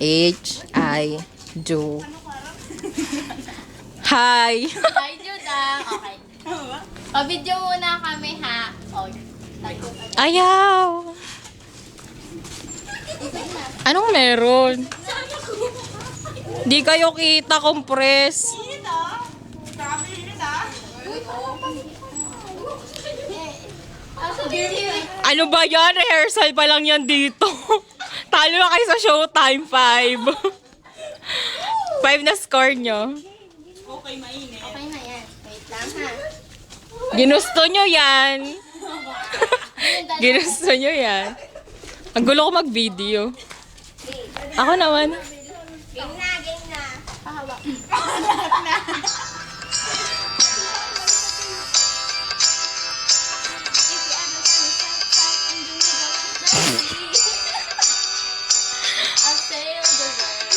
H-I, Ju. Hi! Hi, Juda. Okay. Pa-video muna kami, ha? Okay. Ayaw! Anong meron? Di kayo kita, compress. Ano ba yan? Rehearsal pa lang yan dito. Talo na kayo sa showtime, 5. 5 na score nyo. Okay na yan. Wait lang, ha? Ginusto nyo yan. Ginusto nyo yan. Ang gulo ko mag-video. Ako naman. Game na. Pahawak. I'll sail the world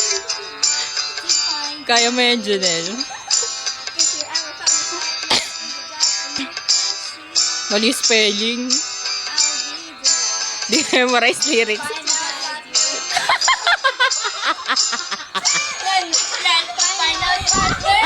to find Kaya mo yan, Janelle. if you're ever found the darkness in the dark and you can't see, Mali spelling. I'll be the light. Di memorize lyrics. Find out find out faster.